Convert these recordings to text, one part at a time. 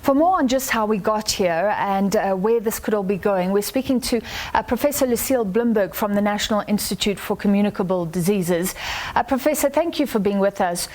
For more on just how we got here and where this could all be going, we're speaking to Professor Lucille Blumberg from the National Institute for Communicable Diseases. Professor, thank you for being with us.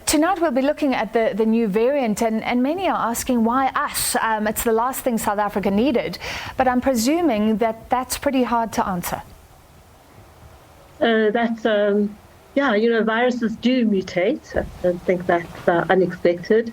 Tonight we'll be looking at the new variant, and many are asking why us? It's the last thing South Africa needed, but I'm presuming that that's pretty hard to answer. Viruses do mutate. I don't think that's unexpected.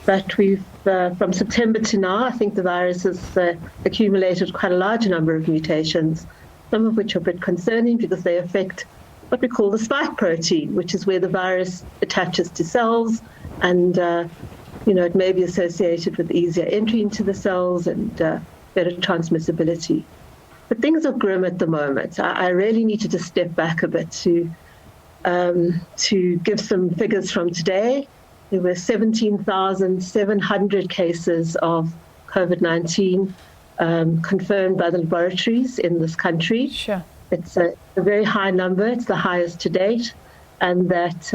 But we've, from September to now, I think the virus has accumulated quite a large number of mutations, some of which are a bit concerning because they affect what we call the spike protein, which is where the virus attaches to cells, and it may be associated with easier entry into the cells and better transmissibility. But things are grim at the moment. I really need to just step back a bit to give some figures from today. There were 17,700 cases of COVID-19 confirmed by the laboratories in this country. Sure. It's a very high number. It's the highest to date. And that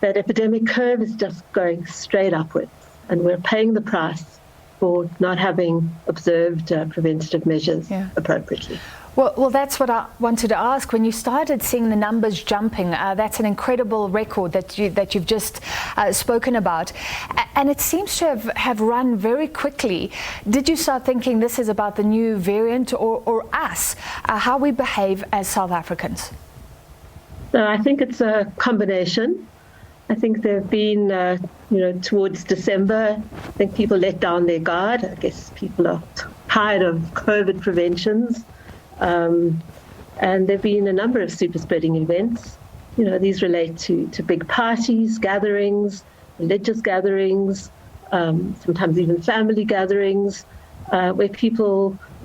epidemic curve is just going straight upwards. And we're paying the price for not having observed preventative measures appropriately. Well, that's what I wanted to ask. When you started seeing the numbers jumping, that's an incredible record that you've just spoken about. And it seems to have run very quickly. Did you start thinking this is about the new variant or us, how we behave as South Africans? So I think it's a combination. I think there have been, towards December, I think people let down their guard. I guess people are tired of COVID preventions. And there have been a number of super spreading events. These relate to big parties, gatherings, religious gatherings, sometimes even family gatherings, where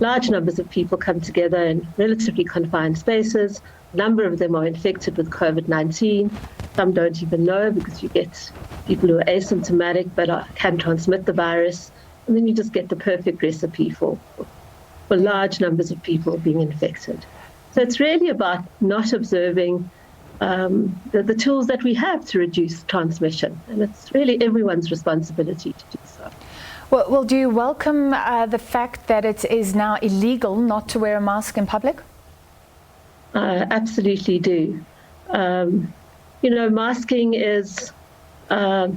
large numbers of people come together in relatively confined spaces. A number of them are infected with COVID-19. Some don't even know because you get people who are asymptomatic but can transmit the virus. And then you just get the perfect recipe for large numbers of people being infected. So it's really about not observing the tools that we have to reduce transmission. And it's really everyone's responsibility to do so. Well, do you welcome the fact that it is now illegal not to wear a mask in public? Absolutely do. Masking is not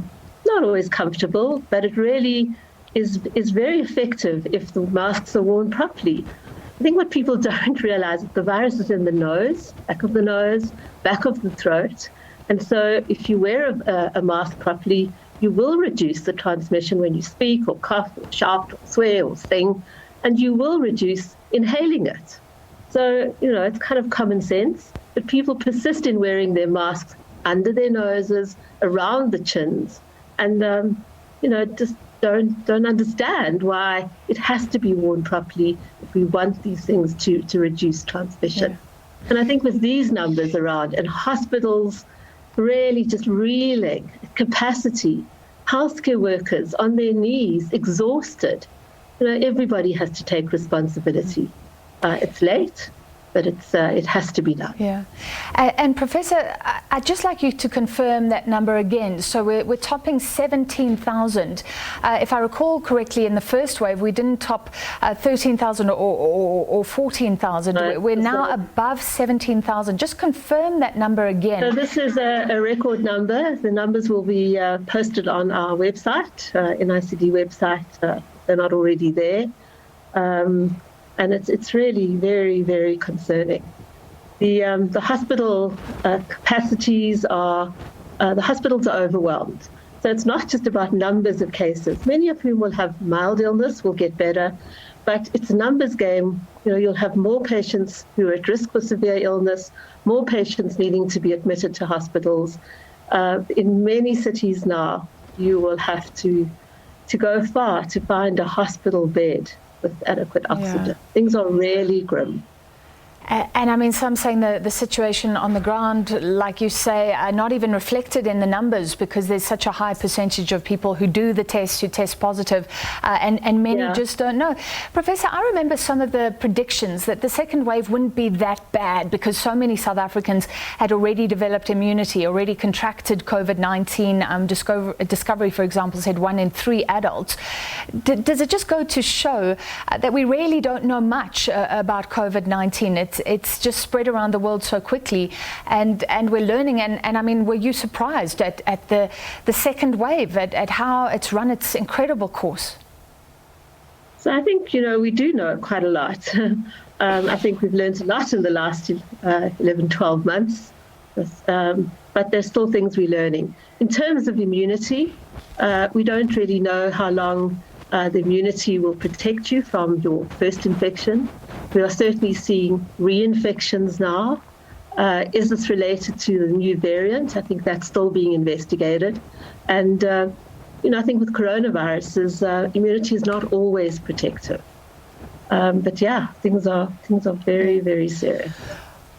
always comfortable, but it really is very effective if the masks are worn properly. I think what people don't realize is the virus is in the nose, back of the nose, back of the throat. And so if you wear a mask properly, you will reduce the transmission when you speak or cough or shout or swear or sing, and you will reduce inhaling it. So, it's kind of common sense, but people persist in wearing their masks under their noses, around the chins, and, just don't understand why it has to be worn properly if we want these things to reduce transmission. Yeah. And I think with these numbers around and hospitals really just reeling at capacity, healthcare workers on their knees, exhausted, everybody has to take responsibility. It's late, but it has to be done. Yeah. And Professor, I'd just like you to confirm that number again. So we're topping 17,000. If I recall correctly, in the first wave, we didn't top 13,000 or 14,000. No, we're now above 17,000. Just confirm that number again. So this is a record number. The numbers will be posted on our website, NICD website. They're not already there. And it's really very, very concerning. The hospital capacities the hospitals are overwhelmed. So it's not just about numbers of cases. Many of whom will have mild illness, will get better, but it's a numbers game. You'll have more patients who are at risk for severe illness, more patients needing to be admitted to hospitals. In many cities now, you will have to go far to find a hospital bed with adequate oxygen. Yeah. Things are really grim. And I mean, some saying the situation on the ground, like you say, are not even reflected in the numbers because there's such a high percentage of people who do the test, who test positive, and many just don't know. Professor, I remember some of the predictions that the second wave wouldn't be that bad because so many South Africans had already developed immunity, already contracted COVID-19. Discovery, for example, said 1 in 3 adults. Does it just go to show that we really don't know much about COVID-19? It's just spread around the world so quickly, and we're learning. And I mean, were you surprised at the second wave, at how it's run its incredible course? So I think, we do know quite a lot. I think we've learned a lot in the last 11, 12 months, but there's still things we're learning. In terms of immunity, we don't really know how long the immunity will protect you from your first infection. We are certainly seeing reinfections now. Is this related to the new variant? I think that's still being investigated. And, I think with coronaviruses, immunity is not always protective. But yeah, things are very, very serious.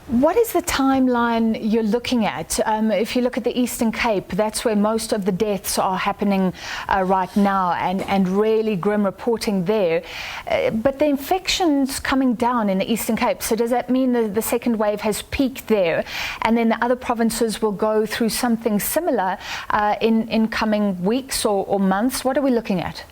What is the timeline you're looking at? If you look at the Eastern Cape, that's where most of the deaths are happening right now, and really grim reporting there. But the infections coming down in the Eastern Cape, so does that mean the second wave has peaked there, and then the other provinces will go through something similar in coming weeks or months? What are we looking at?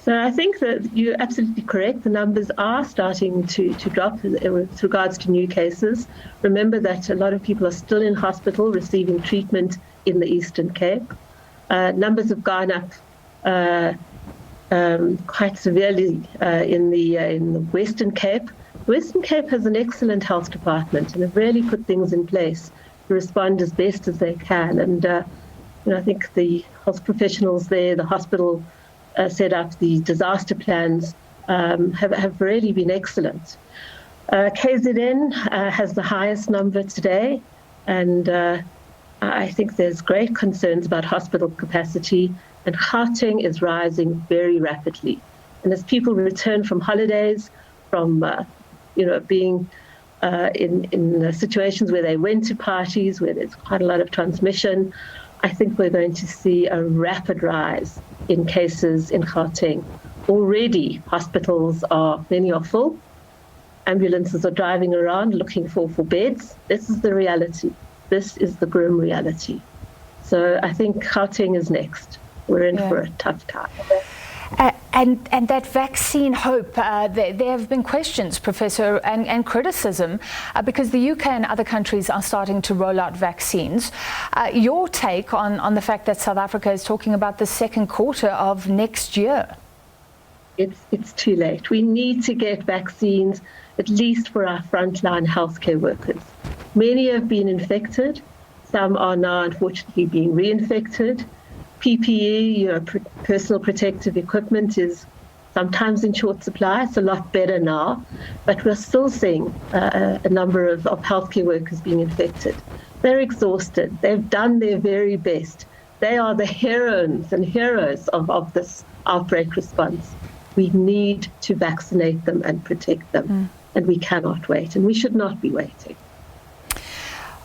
So I think that you're absolutely correct. The numbers are starting to drop with regards to new cases. Remember that a lot of people are still in hospital receiving treatment in the Eastern Cape. Numbers have gone up quite severely in the Western Cape. The Western Cape has an excellent health department and have really put things in place to respond as best as they can. And I think the health professionals there, the hospital set up, the disaster plans have really been excellent. KZN has the highest number today, and I think there's great concerns about hospital capacity, and Gauteng is rising very rapidly. And as people return from holidays, from being in situations where they went to parties, where there's quite a lot of transmission, I think we're going to see a rapid rise in cases in Gauteng. Already, many are full. Ambulances are driving around looking for beds. This is the reality. This is the grim reality. So I think Gauteng is next. We're in for a tough time. And that vaccine hope, there have been questions, Professor, and criticism, because the UK and other countries are starting to roll out vaccines. Your take on the fact that South Africa is talking about the second quarter of next year? It's too late. We need to get vaccines, at least for our frontline healthcare workers. Many have been infected. Some are now, unfortunately, being reinfected. PPE, personal protective equipment, is sometimes in short supply. It's a lot better now, but we're still seeing a number of healthcare workers being infected. They're exhausted. They've done their very best. They are the heroines and heroes of this outbreak response. We need to vaccinate them and protect them, and we cannot wait, and we should not be waiting.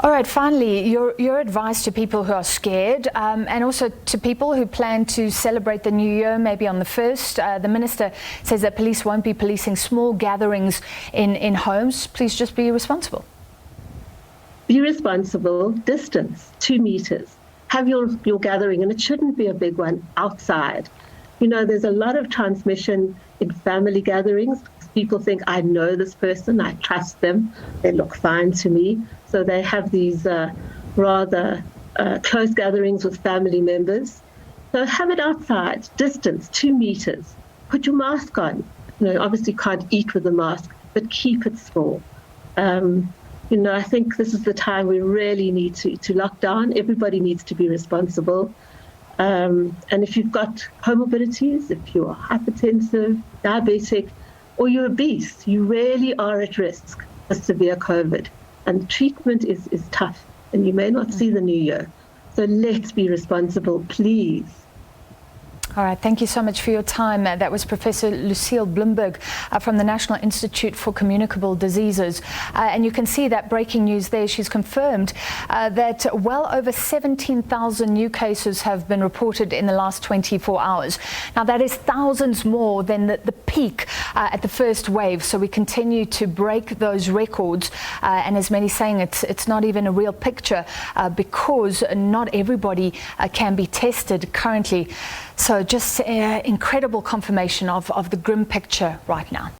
All right, finally, your advice to people who are scared, and also to people who plan to celebrate the new year, maybe on the 1st. The minister says that police won't be policing small gatherings in homes. Please just be responsible. Be responsible. Distance, 2 meters. Have your gathering, and it shouldn't be a big one, outside. There's a lot of transmission in family gatherings. People think, I know this person, I trust them, they look fine to me. So they have these rather close gatherings with family members. So have it outside, distance, 2 meters. Put your mask on. Obviously can't eat with a mask, but keep it small. I think this is the time we really need to lock down. Everybody needs to be responsible. And if you've got comorbidities, if you're hypertensive, diabetic, or you're obese, you really are at risk for severe COVID. And treatment is tough, and you may not see the new year. So let's be responsible, please. All right, thank you so much for your time. That was Professor Lucille Blumberg from the National Institute for Communicable Diseases. And you can see that breaking news there. She's confirmed that well over 17,000 new cases have been reported in the last 24 hours. Now, that is thousands more than the peak at the first wave. So we continue to break those records. And as many saying, it's not even a real picture because not everybody can be tested currently. So just incredible confirmation of the grim picture right now.